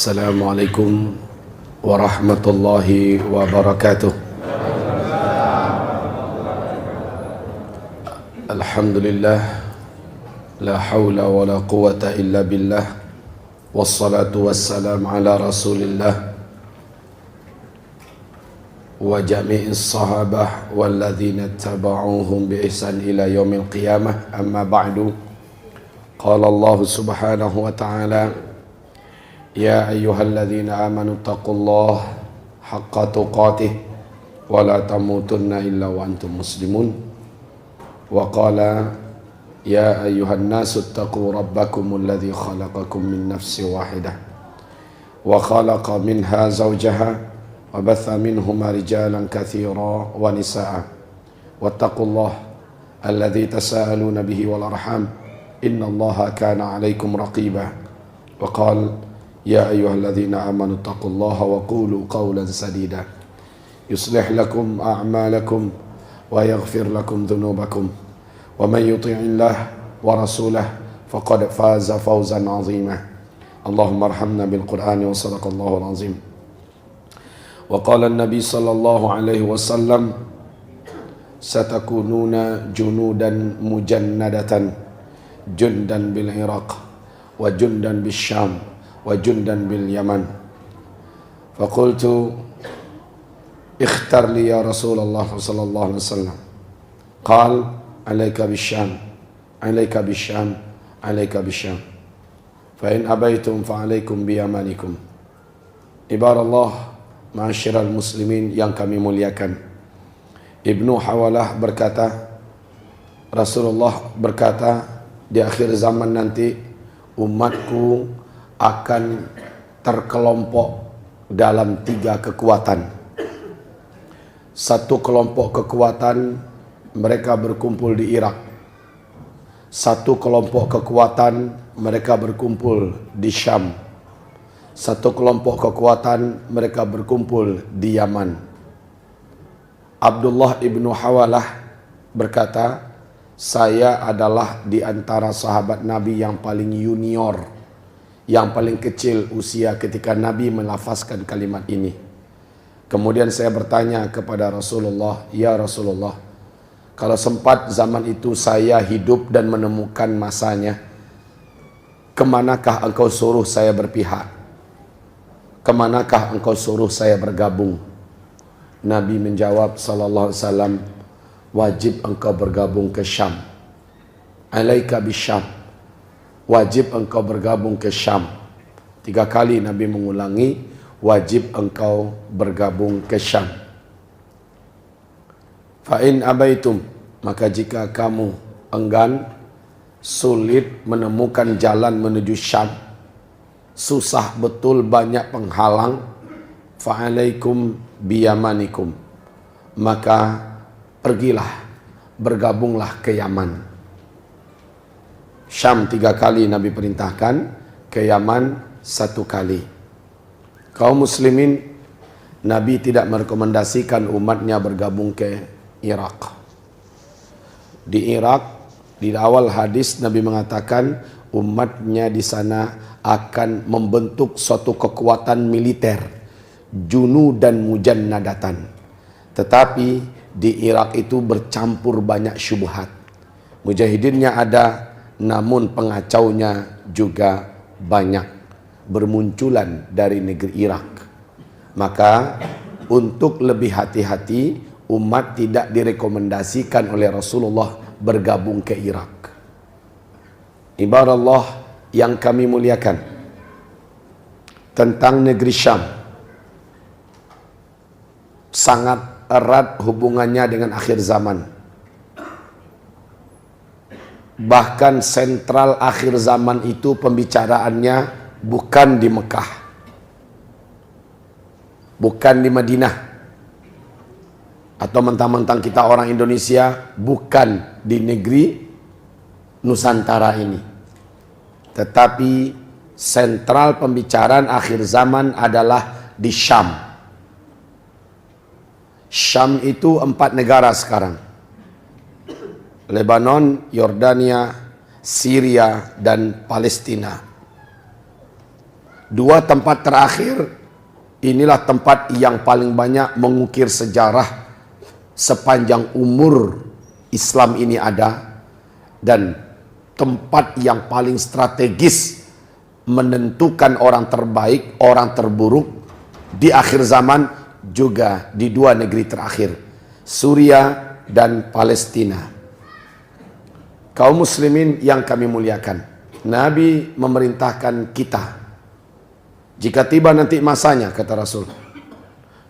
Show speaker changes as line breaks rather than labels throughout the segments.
Assalamualaikum warahmatullahi wabarakatuh. Alhamdulillah, la hawla wa la quwata illa billah, wassalatu wassalam ala rasulillah wa jami'is sahabah walladhina taba'uhum bi ihsan ila yaumil qiyamah. Amma ba'du. Qala Allah subhanahu wa ta'ala: Ya ayyuhalladzina amanu taqullaha haqqa tuqatih wa la tamutunna illa wa antum muslimun. Wa qala ya ayyuhan nasu taqu rabbakumul ladzi khalaqakum min nafsin wahidah wa khalaqa minha zawjaha wa batha minhuma rijalan katsira wa nisaa wattaqullaha alladzi tasaaluna bihi wal arham innallaha kana 'alaikum raqiba. Wa qala Ya ayyuhalladzina amanu taqullaha wa qulu qawlan sadida yuslih lakum a'malakum wa yaghfir lakum dhunubakum wa man yuti'illah wa rasulah faqad faza fawzan 'azima. Allahumma arhamna bil Qur'ani wa sadaqallahu al-azim. Wa qala an-nabi sallallahu alaihi wasallam satakununa junudan mujannadatan jundan bil Iraq wa jundan bil Syam wa jundan bil Yaman. Faqultu ikhtar li ya Rasulullah sallallahu alaihi wasallam. Qal alayka bisyam, alayka bisyam, alayka bisyam. Fa in abaitum fa alaykum bi yamanikum. Ibarallah, ma'asyiral muslimin yang kami muliakan. Ibnu Hawalah berkata, Rasulullah berkata, di akhir zaman nanti umatku akan terkelompok dalam 3 kekuatan. Satu kelompok kekuatan mereka berkumpul di Irak. Satu kelompok kekuatan mereka berkumpul di Syam. Satu kelompok kekuatan mereka berkumpul di Yaman. Abdullah ibnu Hawalah berkata, saya adalah di antara sahabat Nabi yang paling junior, yang paling kecil usia ketika Nabi melafazkan kalimat ini. Kemudian saya bertanya kepada Rasulullah, ya Rasulullah, kalau sempat zaman itu saya hidup dan menemukan masanya, kemanakah engkau suruh saya berpihak? Kemanakah engkau suruh saya bergabung? Nabi menjawab sallallahu alaihi wasallam, wajib engkau bergabung ke Syam. Alaika bisyam, wajib engkau bergabung ke Syam. 3 kali Nabi mengulangi, wajib engkau bergabung ke Syam. Fa in abaitum, maka jika kamu enggan, sulit menemukan jalan menuju Syam, susah betul, banyak penghalang, fa alaikum biyamanikum, maka pergilah, bergabunglah ke Yaman. Syam 3 kali Nabi perintahkan, ke Yaman 1 kali. Kaum muslimin, Nabi tidak merekomendasikan umatnya bergabung ke Irak. Di Irak, di awal hadis Nabi mengatakan umatnya di sana akan membentuk suatu kekuatan militer, junu dan mujannadatan. Tetapi di Irak itu bercampur banyak syubhat. Mujahidinnya ada, namun pengacaunya juga banyak, bermunculan dari negeri Irak. Maka untuk lebih hati-hati, umat tidak direkomendasikan oleh Rasulullah bergabung ke Irak. Ibarat yang kami muliakan, tentang negeri Syam sangat erat hubungannya dengan akhir zaman. Bahkan sentral akhir zaman itu pembicaraannya bukan di Mekah, bukan di Madinah, atau mentang-mentang kita orang Indonesia, bukan di negeri Nusantara ini. Tetapi sentral pembicaraan akhir zaman adalah di Syam. Syam itu 4 negara sekarang: Lebanon, Yordania, Syria, dan Palestina. Dua tempat terakhir, inilah tempat yang paling banyak mengukir sejarah sepanjang umur Islam ini ada, dan tempat yang paling strategis menentukan orang terbaik, orang terburuk di akhir zaman, juga di dua negeri terakhir, Suriah dan Palestina. Kaum muslimin yang kami muliakan, Nabi memerintahkan kita, jika tiba nanti masanya, kata Rasul,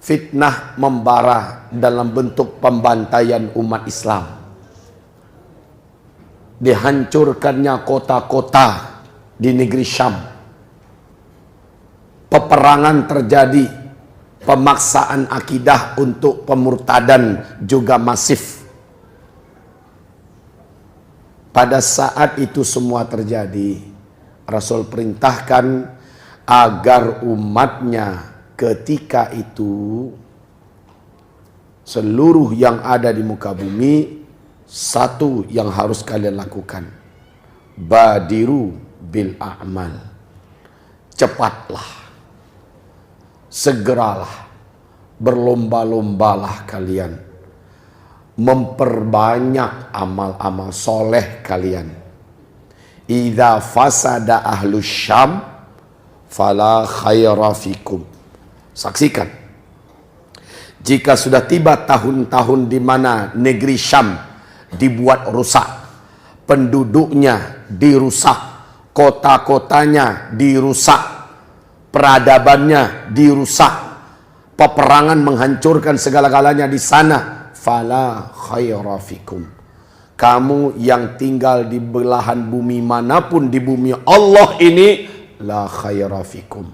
fitnah membara dalam bentuk pembantaian umat Islam. Dihancurkannya kota-kota di negeri Syam. Peperangan terjadi, pemaksaan akidah untuk pemurtadan juga masif. Pada saat itu semua terjadi, Rasul perintahkan agar umatnya ketika itu, seluruh yang ada di muka bumi, satu yang harus kalian lakukan, badiru bil a'mal, cepatlah, segeralah, berlomba-lombalah kalian memperbanyak amal-amal soleh kalian. Idza fasada ahlus Syam fala khaira fikum. Saksikan, jika sudah tiba tahun-tahun di mana negeri Syam dibuat rusak, penduduknya dirusak, kota-kotanya dirusak, peradabannya dirusak, peperangan menghancurkan segala-galanya di sana, fala khaira fikum. Kamu yang tinggal di belahan bumi manapun di bumi Allah ini, la khaira fikum.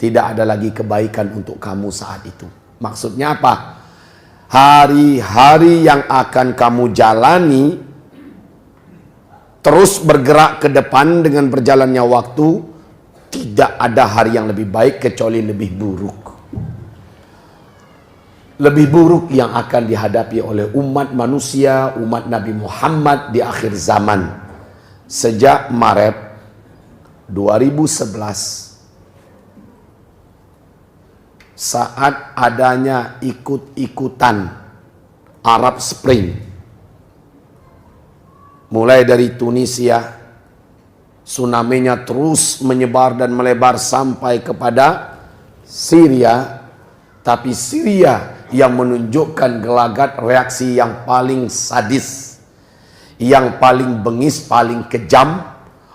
Tidak ada lagi kebaikan untuk kamu saat itu. Maksudnya apa? Hari-hari yang akan kamu jalani terus bergerak ke depan dengan berjalannya waktu, tidak ada hari yang lebih baik kecuali lebih buruk. Lebih buruk yang akan dihadapi oleh umat manusia, umat Nabi Muhammad di akhir zaman. Sejak Maret 2011, saat adanya ikut-ikutan Arab Spring, mulai dari Tunisia, tsunami-nya terus menyebar dan melebar sampai kepada Syria. Tapi Syria yang menunjukkan gelagat reaksi yang paling sadis, yang paling bengis, paling kejam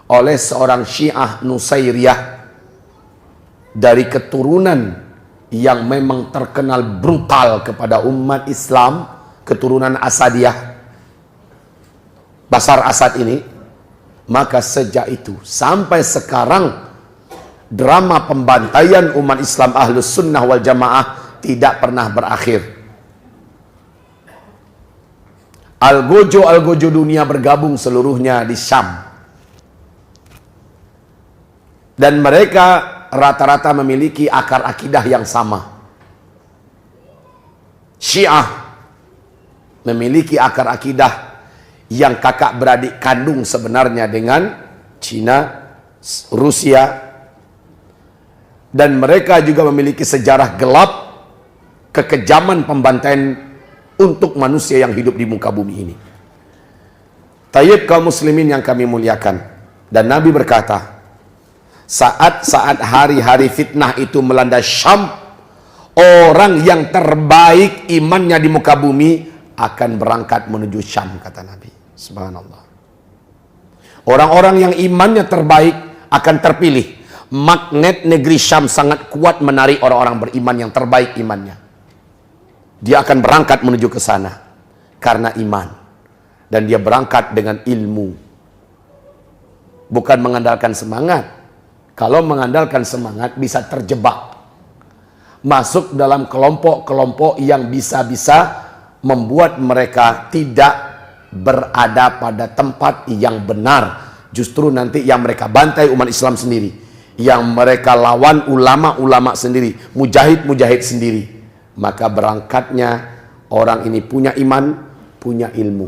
oleh seorang Syiah Nusairiyah dari keturunan yang memang terkenal brutal kepada umat Islam, keturunan Asadiyah, Bashar Asad ini. Maka sejak itu sampai sekarang, drama pembantaian umat Islam Ahlus Sunnah wal Jamaah tidak pernah berakhir. Algojo dunia bergabung seluruhnya di Syam, dan mereka rata-rata memiliki akar akidah yang sama. Syiah memiliki akar akidah yang kakak beradik kandung sebenarnya dengan Cina, Rusia, dan mereka juga memiliki sejarah gelap kekejaman pembantaian untuk manusia yang hidup di muka bumi ini. Tayyib kaum muslimin yang kami muliakan, dan Nabi berkata, saat-saat hari-hari fitnah itu melanda Syam, orang yang terbaik imannya di muka bumi akan berangkat menuju Syam, kata Nabi. Subhanallah. Orang-orang yang imannya terbaik akan terpilih. Magnet negeri Syam sangat kuat menarik orang-orang beriman yang terbaik imannya. Dia akan berangkat menuju ke sana karena iman, dan dia berangkat dengan ilmu, bukan mengandalkan semangat. Kalau mengandalkan semangat bisa terjebak, masuk dalam kelompok-kelompok yang bisa-bisa membuat mereka tidak berada pada tempat yang benar. Justru nanti yang mereka bantai umat Islam sendiri, yang mereka lawan ulama-ulama sendiri, mujahid-mujahid sendiri. Maka berangkatnya orang ini punya iman, punya ilmu,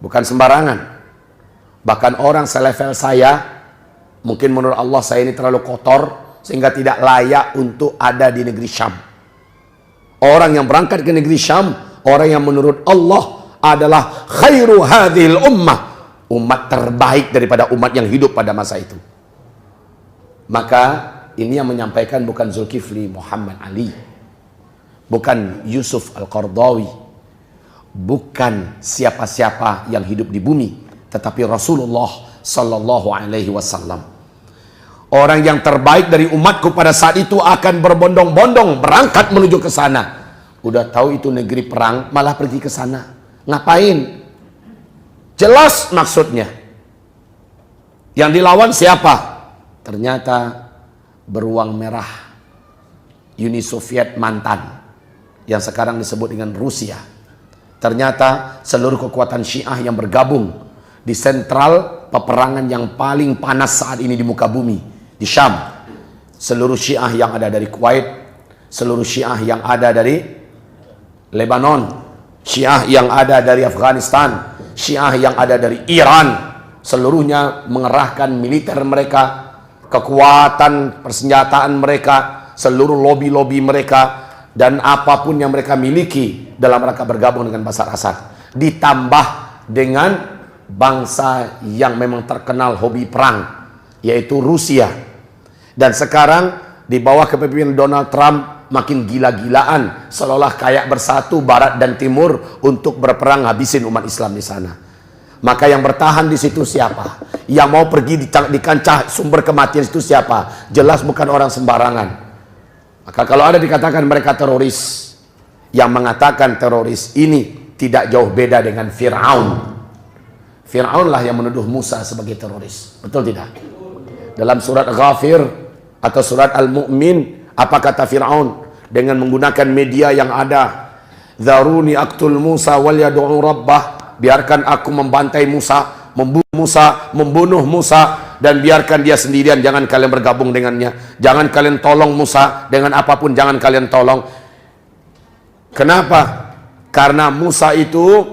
bukan sembarangan. Bahkan orang selevel saya Mungkin menurut Allah saya ini terlalu kotor sehingga tidak layak untuk ada di negeri Syam. Orang yang berangkat ke negeri Syam, orang yang menurut Allah adalah khairu hadhil ummah, umat terbaik daripada umat yang hidup pada masa itu. Maka ini yang menyampaikan bukan Zulkifli Muhammad Ali, bukan Yusuf Al-Qardawi, bukan siapa-siapa yang hidup di bumi, tetapi Rasulullah Sallallahu Alaihi Wasallam. Orang yang terbaik dari umatku pada saat itu akan berbondong-bondong berangkat menuju ke sana. Udah tahu itu negeri perang, malah pergi ke sana. Ngapain? Jelas maksudnya. Yang dilawan siapa? Ternyata beruang merah, Uni Soviet mantan, yang sekarang disebut dengan Rusia. Ternyata seluruh kekuatan Syiah yang bergabung di sentral peperangan yang paling panas saat ini di muka bumi, di Syam. Seluruh Syiah yang ada dari Kuwait, seluruh Syiah yang ada dari Lebanon, Syiah yang ada dari Afghanistan, Syiah yang ada dari Iran, seluruhnya mengerahkan militer mereka, kekuatan persenjataan mereka, seluruh lobi-lobi mereka, dan apapun yang mereka miliki dalam rangka bergabung dengan Bashar Assad. Ditambah dengan bangsa yang memang terkenal hobi perang, yaitu Rusia. Dan sekarang di bawah kepemimpinan Donald Trump makin gila-gilaan, seolah kayak bersatu Barat dan Timur untuk berperang habisin umat Islam di sana. Maka yang bertahan di situ siapa? Yang mau pergi di kancah sumber kematian itu siapa? Jelas bukan orang sembarangan. Maka kalau ada dikatakan mereka teroris, yang mengatakan teroris ini tidak jauh beda dengan Fir'aun. Fir'aun lah yang menuduh Musa sebagai teroris. Betul tidak? Dalam surat Ghafir atau surat Al-Mu'min, apa kata Fir'aun? Dengan menggunakan media yang ada, Dharuni aktul Musa wal yadu'u rabbah. Biarkan aku membantai Musa, membunuh Musa, dan biarkan dia sendirian, jangan kalian bergabung dengannya, jangan kalian tolong Musa dengan apapun, jangan kalian tolong. Kenapa? Karena Musa itu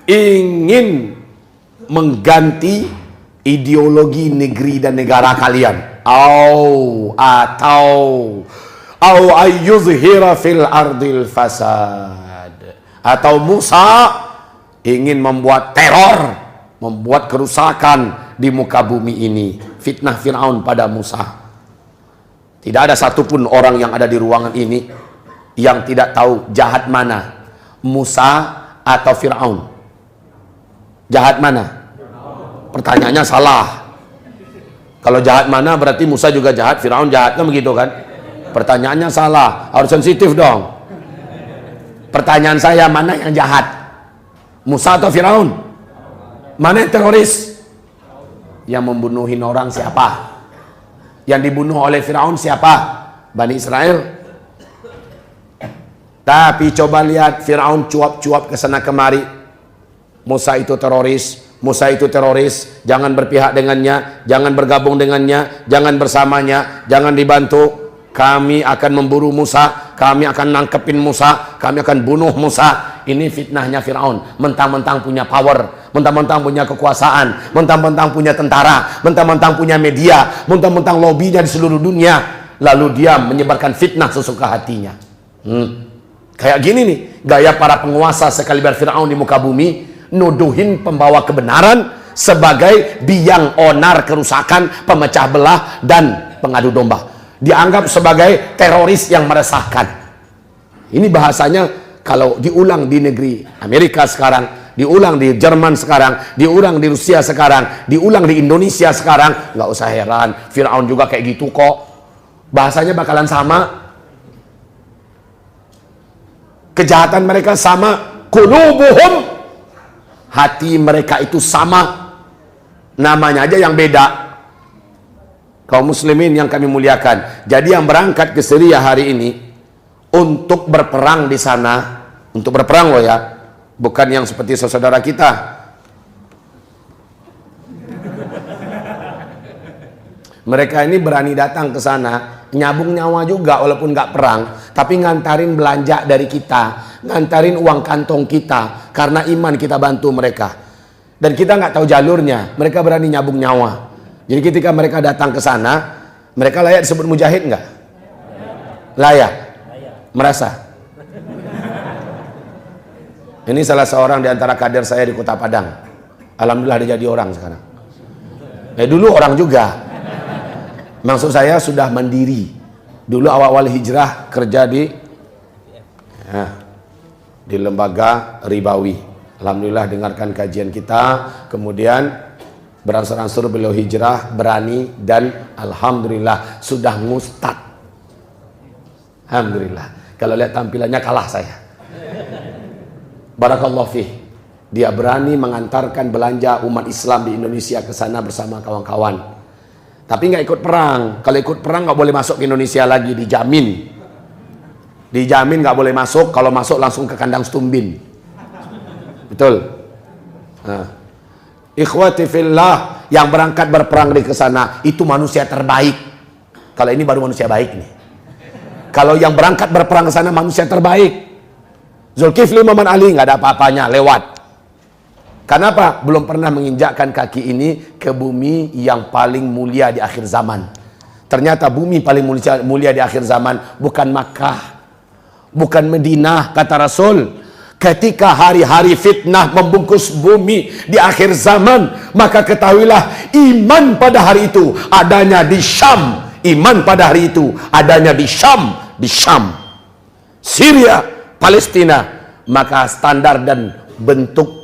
ingin mengganti ideologi negeri dan negara kalian, atau ayyuzhira fil ardil fasad, atau Musa ingin membuat teror, membuat kerusakan di muka bumi ini. Fitnah Fir'aun pada Musa. Tidak ada satupun orang yang ada di ruangan ini yang tidak tahu jahat mana, Musa atau Fir'aun. Jahat mana? Pertanyaannya salah. Kalau jahat mana berarti Musa juga jahat, Fir'aun jahat, kan begitu kan? Pertanyaannya salah, harus sensitif dong. Pertanyaan saya, mana yang jahat? Musa atau Fir'aun? Mana yang teroris? Yang membunuhin orang siapa? Yang dibunuh oleh Fir'aun siapa? Bani Israel. Tapi coba lihat Fir'aun cuap-cuap ke sana kemari. Musa itu teroris, Musa itu teroris, jangan berpihak dengannya, jangan bergabung dengannya, jangan bersamanya, jangan dibantu. Kami akan memburu Musa, kami akan nangkepin Musa, kami akan bunuh Musa. Ini fitnahnya Fir'aun. Mentang-mentang punya power, mentang-mentang punya kekuasaan, mentang-mentang punya tentara, mentang-mentang punya media, mentang-mentang lobbynya di seluruh dunia, lalu dia menyebarkan fitnah sesuka hatinya. Kayak gini nih gaya para penguasa sekaliber Fir'aun di muka bumi, nuduhin pembawa kebenaran sebagai biang onar kerusakan, pemecah belah, dan pengadu domba. Dianggap sebagai teroris yang meresahkan. Ini bahasanya kalau diulang di negeri Amerika sekarang, diulang di Jerman sekarang, diulang di Rusia sekarang, diulang di Indonesia sekarang, nggak usah heran, Fir'aun juga kayak gitu kok. Bahasanya bakalan sama. Kejahatan mereka sama. Qulubuhum, hati mereka itu sama, namanya aja yang beda. Kaum muslimin yang kami muliakan, jadi yang berangkat ke Syria hari ini untuk berperang di sana, untuk berperang loh ya, bukan yang seperti saudara kita. Mereka ini berani datang ke sana, nyabung nyawa juga walaupun nggak perang, tapi ngantarin belanja dari kita, ngantarin uang kantong kita, karena iman kita bantu mereka. Dan kita nggak tahu jalurnya, mereka berani nyabung nyawa. Jadi ketika mereka datang ke sana, mereka layak disebut mujahid nggak? Layak. Merasa? Ini salah seorang di antara kader saya di Kota Padang. Alhamdulillah dia jadi orang sekarang. Dulu orang juga. Maksud saya sudah mandiri. Dulu awal-awal hijrah kerja di lembaga ribawi. Alhamdulillah dengarkan kajian kita, kemudian beransur-ansur beliau hijrah, berani, dan alhamdulillah sudah mustad. Alhamdulillah. Kalau lihat tampilannya kalah saya. Barakallahu fih. Dia berani mengantarkan belanja umat Islam di Indonesia ke sana bersama kawan-kawan. Tapi nggak ikut perang. Kalau ikut perang nggak boleh masuk ke Indonesia lagi, dijamin. Dijamin nggak boleh masuk. Kalau masuk langsung ke kandang Stumbin. Betul. Ikhwati fillah, yang berangkat berperang di kesana itu manusia terbaik. Kalau ini baru manusia baik nih. Kalau yang berangkat berperang ke sana manusia terbaik. Zulkifli Muhammad Ali nggak ada apa-apanya, lewat. Kenapa? Belum pernah menginjakkan kaki ini ke bumi yang paling mulia di akhir zaman. Ternyata bumi paling mulia di akhir zaman bukan Makkah, bukan Madinah, kata Rasul. Ketika hari-hari fitnah membungkus bumi di akhir zaman, maka ketahuilah iman pada hari itu adanya di Syam. Iman pada hari itu adanya di Syam, Syria, Palestina. Maka standar dan bentuk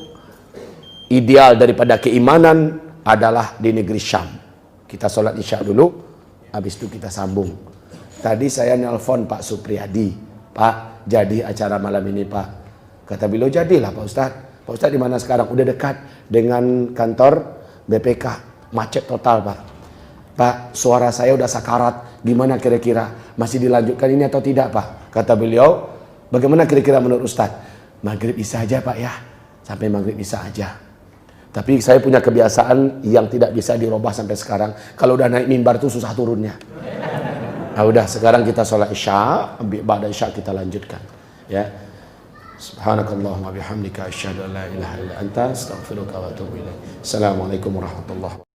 ideal daripada keimanan adalah di negeri Syam. Kita sholat isya dulu, habis itu kita sambung. Tadi saya nelpon Pak Supriyadi, Pak, jadi acara malam ini Pak. Kata beliau, jadilah Pak Ustadz. Pak Ustadz di mana sekarang? Udah dekat dengan kantor BPK. Macet total Pak. Pak, suara saya udah sakarat. Gimana kira-kira? Masih dilanjutkan ini atau tidak Pak? Kata beliau, bagaimana kira-kira menurut Ustadz? Maghrib bisa aja Pak ya. Sampai maghrib bisa aja. Tapi saya punya kebiasaan yang tidak bisa dirubah sampai sekarang. Kalau udah naik mimbar tuh susah turunnya. Nah udah, sekarang kita sholat isya. Ba'da isya kita lanjutkan. Ya. Subhanakallahumma bihamdika asyhadu an la ilaha illa anta astaghfiruka wa atubu ilaik. Assalamualaikum warahmatullahi wabarakatuh.